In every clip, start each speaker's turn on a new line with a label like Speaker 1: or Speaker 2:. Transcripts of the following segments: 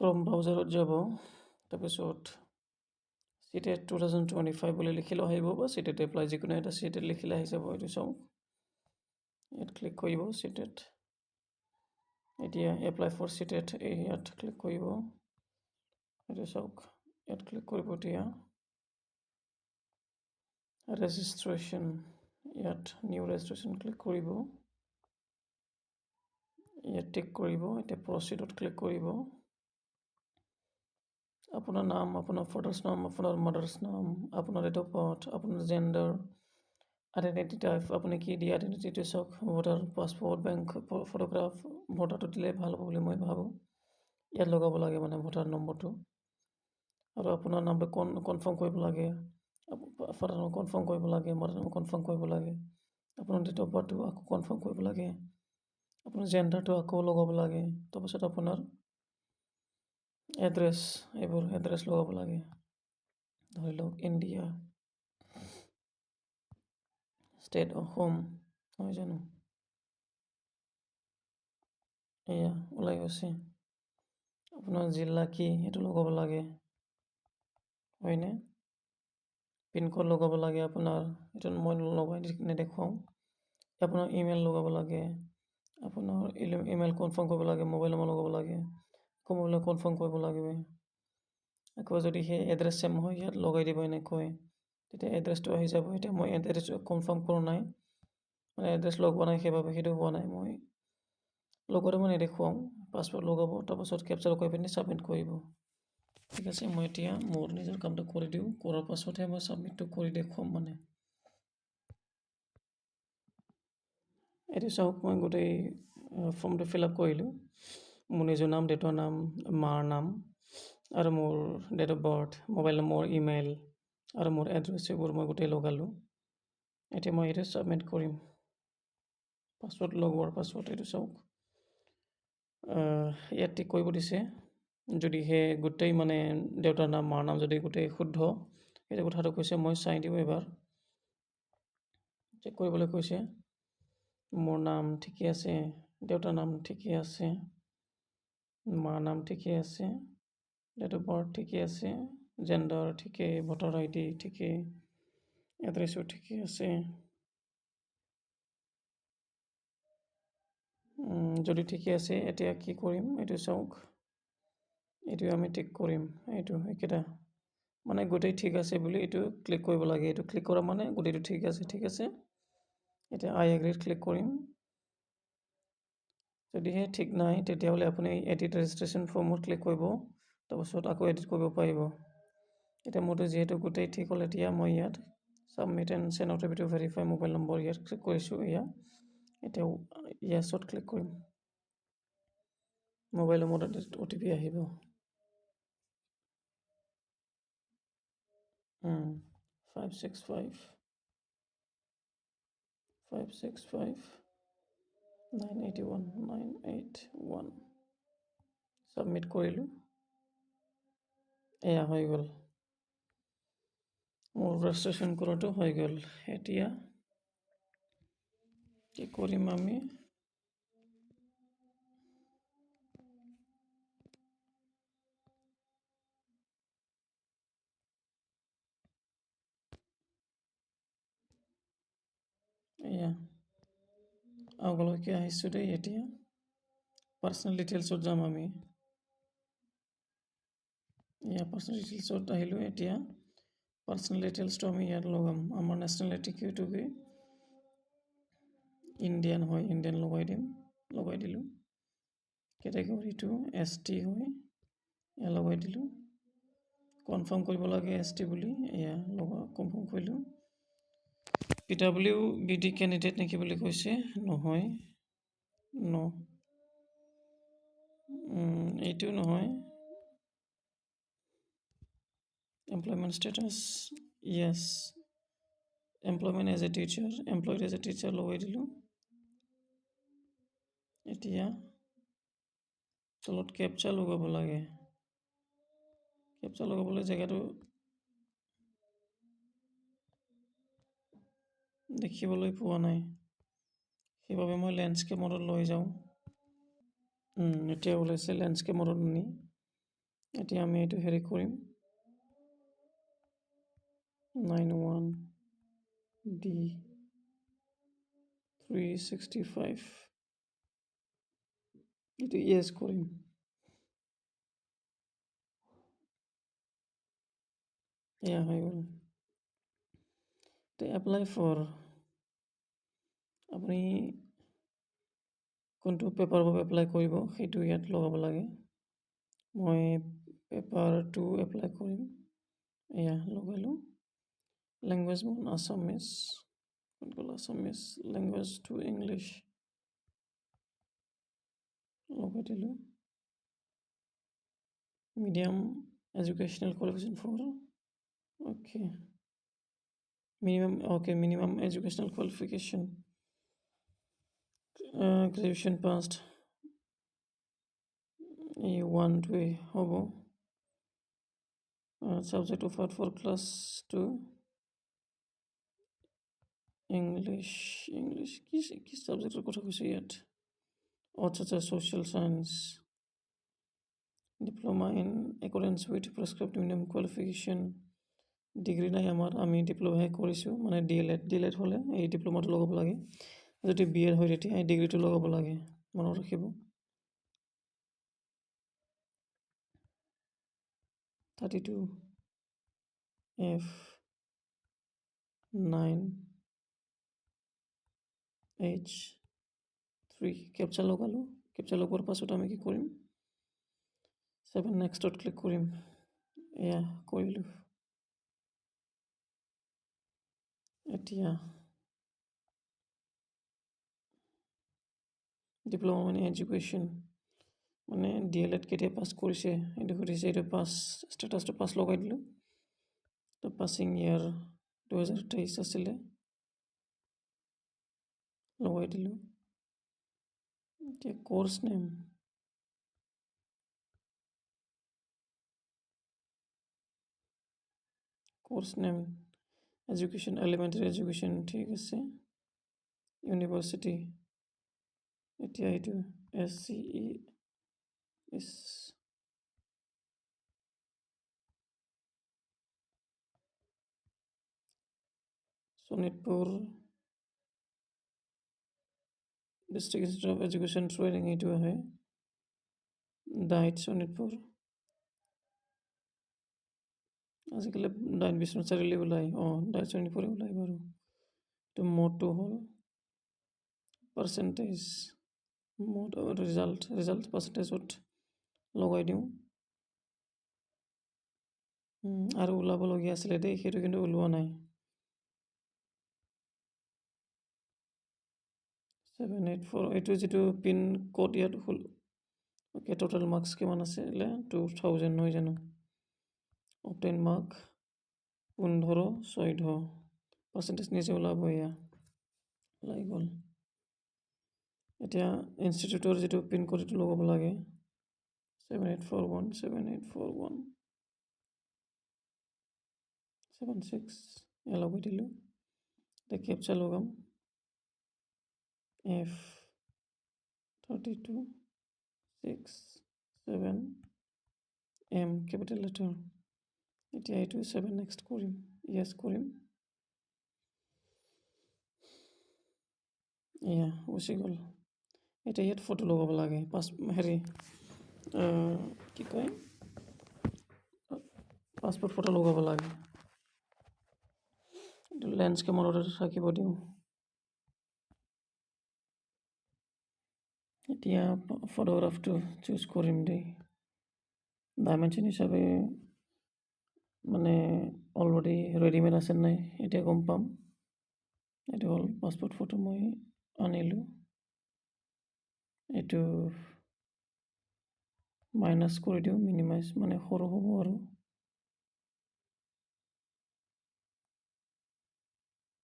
Speaker 1: Chrome browser যাব তাৰপিছত CTET 2025 বুলি লিখিলে আহিব বা CTET এপ্লাই যিকোনো এটা CTET লিখিলে আহি যাব এইটো চাওক ইয়াত ক্লিক কৰিব CTET এতিয়া এপ্লাই ফৰ CTET ইয়াত ক্লিক কৰিব এইটো চাওক ইয়াত ক্লিক কৰিব এতিয়া ৰেজিষ্ট্ৰেশ্যন ইয়াত নিউ ৰেজিষ্ট্ৰেশ্যন ক্লিক কৰিব ইয়াত টিক কৰিব এতিয়া প্ৰচিডত ক্লিক কৰিব আপোনাৰ নাম আপোনাৰ ফাদাৰ্স নাম আপোনাৰ মাদাৰ্স নাম আপোনাৰ ডেট অফ বাৰ্থ আপোনাৰ জেন্ডাৰ আইডেন্টিটি টাইপ আপুনি কি দিয়ে আইডেন্টিটি চাওক ভোটাৰ পাছপোৰ্ট বেংক ফটোগ্ৰাফ ভোটাৰটো দিলে ভাল হ'ব বুলি মই ভাবোঁ ইয়াত লগাব লাগে মানে ভোটাৰ নম্বৰটো আৰু আপোনাৰ নামটো কনফাৰ্ম কৰিব লাগে ফাদাৰ নাম কনফাৰ্ম কৰিব লাগে মাদাৰ নাম কনফাৰ্ম কৰিব লাগে আপোনাৰ ডেট অফ বাৰ্থটো আকৌ কনফাৰ্ম কৰিব লাগে আপোনাৰ জেন্ডাৰটো আকৌ লগাব লাগে তাৰপিছত আপোনাৰ এড্ৰেছ এইবোৰ এড্ৰেছ লগাব লাগে ধৰি লওক ইণ্ডিয়া ষ্টেট অফ হোম নহয় জানো এয়া ওলাই গৈছে আপোনাৰ জিলা কি সেইটো লগাব লাগে হয়নে পিনক'ড লগাব লাগে আপোনাৰ এইটো মই লগাই নেদেখুৱাওঁ আপোনাৰ ইমেইল লগাব লাগে আপোনাৰ ইমেইল কনফাৰ্ম কৰিব লাগে মোবাইল নম্বৰ লগাব লাগে আকৌ মোবাইল কনফাৰ্ম কৰিব লাগে আকৌ যদি সেই এড্ৰেছ চেম হয় ইয়াত লগাই দিব এনেকৈ তেতিয়া এড্ৰেছটো আহি যাব এতিয়া মই এড্ৰেছ কনফাৰ্ম কৰা নাই মানে এড্ৰেছ লগোৱা নাই সেইবাবে সেইটো হোৱা নাই মই লগতে মই নেদেখুৱাওঁ পাছপোৰ্ট লগাব তাৰপাছত কেপচাৰ কৰি পিনি ছাবমিট কৰিব ঠিক আছে মই এতিয়া মোৰ নিজৰ কামটো কৰি দিওঁ কৰাৰ পাছতহে মই ছাবমিটটো কৰি দেখুৱাম মানে এইটো চাওক মই গোটেই ফৰ্মটো ফিল আপ কৰিলোঁ মোৰ নিজৰ নাম দেউতাৰ নাম মাৰ নাম আৰু মোৰ date of birth mobile number email আৰু মোৰ এড্ৰেছ এইবোৰ মই গোটেই লগালোঁ এতিয়া মই এইটো ছাবমিট কৰিম পাছৱৰ্ড লগোৱাৰ পাছত এইটো চাওক ইয়াত টিক কৰিব দিছে যদিহে গোটেই মানে দেউতাৰ নাম মাৰ নাম যদি গোটেই শুদ্ধ সেইটো কথাটো কৈছে মই চাই দিওঁ এবাৰ চেক কৰিবলৈ কৈছে মোৰ নাম ঠিকে আছে দেউতাৰ নাম ঠিকে আছে মাৰ নাম ঠিকে আছে ডেট অফ বাৰ্থ ঠিকে আছে জেন্ডাৰ ঠিকে ভোটাৰ আইডি ঠিকে এড্ৰেছো ঠিকে আছে যদি ঠিকে আছে এতিয়া কি কৰিম এইটো চাওক এইটো আমি টিক কৰিম এইটো একেটা মানে গোটেই ঠিক আছে বুলি এইটো ক্লিক কৰিব লাগে এইটো ক্লিক কৰা মানে গোটেইটো ঠিক আছে এতিয়া আই এগ্ৰিত ক্লিক কৰিম যদিহে ঠিক নাই তেতিয়াহ'লে আপুনি এডিট ৰেজিষ্ট্ৰেশ্যন ফৰ্মত ক্লিক কৰিব তাৰপিছত আকৌ এডিট কৰিব পাৰিব এতিয়া মোৰতো যিহেতু গোটেই ঠিক হ'ল এতিয়া মই ইয়াত submit and send O' T পিটো ভেৰিফাই মোবাইল নম্বৰ ইয়াত ক্লিক কৰিছোঁ এয়া এতিয়া য়েছত ক্লিক কৰিম মোবাইল নম্বৰত অ' টি পি আহিব 565 981 ছাবমিট কৰিলোঁ এয়া হৈ গ'ল মোৰ ৰেজিষ্ট্ৰেশ্যন কৰাটো হৈ গ'ল এতিয়া কি কৰিম আমি এয়া আগলৈকে আহিছোঁ দেই এতিয়া পাৰ্চনেল ডিটেইলছত যাম আমি এয়া পাৰ্চনেল ডিটেইলছত আহিলোঁ এতিয়া পাৰ্চনেল ডিটেইলছটো আমি ইয়াত লগাম আমাৰ নেশ্যনেলিটিটো কি ইণ্ডিয়ান হয় ইণ্ডিয়ান লগাই দিলোঁ কেটেগৰীটো ST হয় এয়া লগাই দিলোঁ কনফাৰ্ম কৰিব লাগে ST বুলি এয়া কনফাৰ্ম কৰিলোঁ PWBD কেণ্ডিডেট নেকি বুলি কৈছে নহয় এইটো নহয় employment status yes employment as a teacher employed as a teacher লগাই দিলোঁ এতিয়া তলত কেপচা লগাব লাগে কেপচা লগাবলৈ জেগাটো দেখিবলৈ পোৱা নাই সেইবাবে মই লেণ্ডস্কেপ মডত লৈ যাওঁ এতিয়া ওলাইছে লেণ্ডস্কেপ মডত নি এতিয়া আমি এইটো হেৰি কৰিম 91 D 365 এইটো ইয়েছ কৰিম এয়া হৈ গ'ল এপ্লাই ফৰ আপুনি কোনটো পেপাৰৰ বাবে এপ্লাই কৰিব সেইটো ইয়াত লগাব লাগে মই পেপাৰ 2 এপ্লাই কৰিম এয়া লগালোঁ লেংগুৱেজ মোৰ Assamese Assamese language to English লগাই দিলোঁ medium educational qualification for okay minimum educational qualification graduation passed A1 to hobo subject offered for class 2 English কি সাবজেক্টের কথা কৈছে ইয়াত আচ্ছা social science diploma in accordance with prescribed minimum qualification degree নাই আমাৰ আমি ডিপ্ল'মাহে কৰিছোঁ মানে DLED হ'লে এই ডিপ্ল'মাটো লগাব লাগে যদি BL হয় তেতিয়া এই ডিগ্ৰীটো লগাব লাগে মনত ৰাখিব 32 F 9 H 3 কেপচা লগালোঁ কেপচা লগোৱাৰ পাছত আমি কি কৰিম 7 নেক্সটত ক্লিক কৰিম এয়া কৰিলোঁ এতিয়া ডিপ্ল'মা মানে এডুকেশ্যন মানে DLED কেতিয়া পাছ কৰিছে এইটো সুধিছে এইটো পাছ ষ্টেটাছটো পাছ লগাই দিলোঁ তো পাছিং ইয়াৰ 2023 আছিলে লগাই দিলোঁ এতিয়া course name education elementary education ঠিক আছে ইউনিভাৰ্চিটি এতিয়া এইটো SCES Sonitpur district institute of education training এইটো আহে ডাইট শোণিতপুৰ আজিকালি ডাইট বিশ্বনাথ চাৰিআলি ওলাই ডাইট শোণিতপুৰে ওলাই বাৰু এইটো মোডটো হ'ল পাৰ্চেণ্টেজ মোড ৰিজাল্ট পাৰ্চেণ্টেজত লগাই দিওঁ আৰু ওলাবলগীয়া আছিলে দেই সেইটো কিন্তু ওলোৱা নাই 784 এইটো যিটো পিন কোড ইয়াত হ'ল অ'কে টোটেল মাৰ্কছ কিমান আছিলে 2000 নহয় জানো অপটেন মাৰ্ক 15 পাৰ্চেণ্টেজ নিজে ওলাব এয়া ওলাই গ'ল এতিয়া ইনষ্টিটিউটৰ যিটো পিন কোড এইটো লগাব লাগে 7841 76 এয়া লগাই দিলোঁ এতিয়া কেপচা লগাম F 32 6 7 M কেপিটেল লেটাৰ এতিয়া এইটো 7 নেক্সট কৰিম ইয়েছ কৰিম এয়া গুচি গ'ল এতিয়া ইয়াত ফটো লগাব লাগে হেৰি কি কয় পাছপোৰ্ট ফটো লগাব লাগে এইটো লেণ্ডস্কেপত ৰাখিব দিওঁ এতিয়া ফটোগ্ৰাফটো চুজ কৰিম দেই ডাইমেনশ্যন হিচাপে মানে অলৰেডি ৰেডিমেড আছে নাই এতিয়া গম পাম এইটো হ'ল পাছপোৰ্ট ফটো মই আনিলোঁ এইটো মাইনাছ কৰি দিওঁ মিনিমাইজ মানে সৰু হ'ব আৰু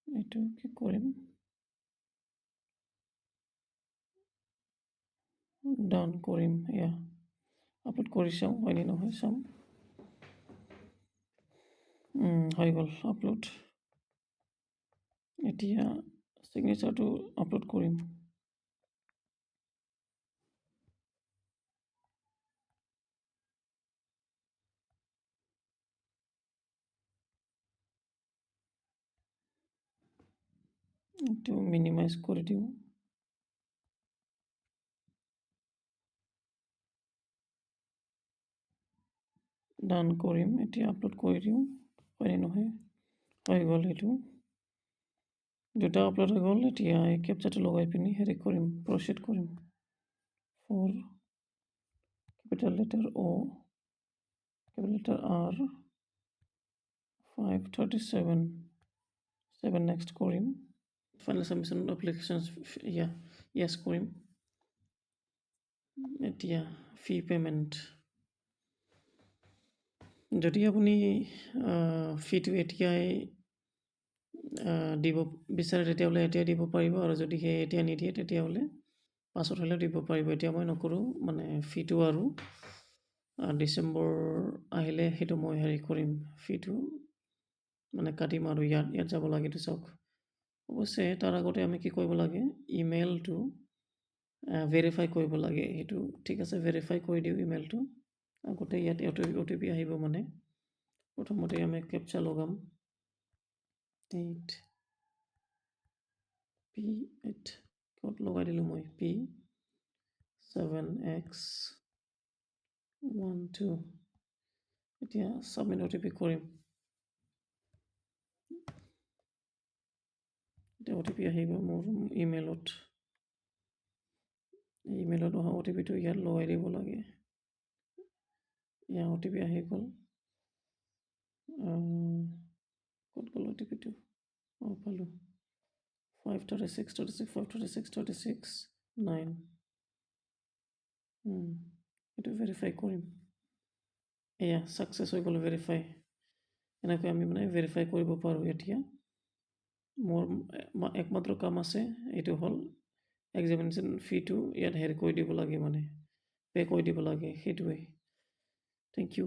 Speaker 1: এইটো কি কৰিম ডান কৰিম এয়া আপলোড কৰি চাওঁ হয়নে নহয় চাম হৈ গ'ল আপলোড এতিয়া ছিগনেচাৰটো আপলোড কৰিম এইটো মিনিমাইজ কৰি দিওঁ। ডান কৰিম, এতিয়া আপলোড কৰি দিওঁ, হয়নে নহয়? হৈ গ'ল সেইটো। দুটা আপলোড হৈ গ'ল। এতিয়া এই কেপচাটো লগাই পিনি হেৰি কৰিম, প্ৰচিড কৰিম। For capital letter O', capital letter R, 537, 7 next কৰিম। ফাইনেল সাবমিশন এপ্লিকেশ্যন য়েছ কৰিম। এতিয়া ফি পে'মেণ্ট, যদি আপুনি ফিটো এতিয়াই দিব বিচাৰে তেতিয়াহ'লে এতিয়াই দিব পাৰিব, আৰু যদি সেই এতিয়া নিদিয়ে তেতিয়াহ'লে পাছত হ'লেও দিব পাৰিব। এতিয়া মই নকৰোঁ, মানে ফিটো আৰু ডিচেম্বৰ আহিলে সেইটো মই হেৰি কৰিম, ফিটো মানে কাটিম আৰু ইয়াত যাব লাগে। এইটো চাওক, অৱশ্যে তাৰ আগতে আমি কি কৰিব লাগে, ইমেইলটো ভেৰিফাই কৰিব লাগে। সেইটো ঠিক আছে, ভেৰিফাই কৰি দিওঁ ইমেইলটো। আগতে ইয়াত অ'.টি.পি আহিব, মানে প্ৰথমতে আমি কেপচা লগাম। 8P8 ক'ত লগাই দিলোঁ মই, P7X12। এতিয়া ছাবমিট অ'.টি.পি কৰিম। এতিয়া অ'.টি.পি আহিব মোৰ ইমেইলত। ইমেইলত অহা অ'.টি.পিটো ইয়াত লগাই দিব লাগে। ইয়াৰ অ'.টি.পি আহি গ'ল। ক'ত গ'ল অ'.টি.পিটো? পালোঁ, 536, 536, 9। এইটো ভেৰিফাই কৰিম। এয়া ছাকচেছ হৈ গ'ল, ভেৰিফাই। এনেকৈ আমি মানে ভেৰিফাই কৰিব পাৰোঁ। এতিয়া মোৰ একমাত্ৰ কাম আছে, এইটো হ'ল এক্সামিনেশ্যন ফিটো ইয়াত হেৰি কৰি দিব লাগে, মানে পে' কৰি দিব লাগে, সেইটোৱে। Thank U.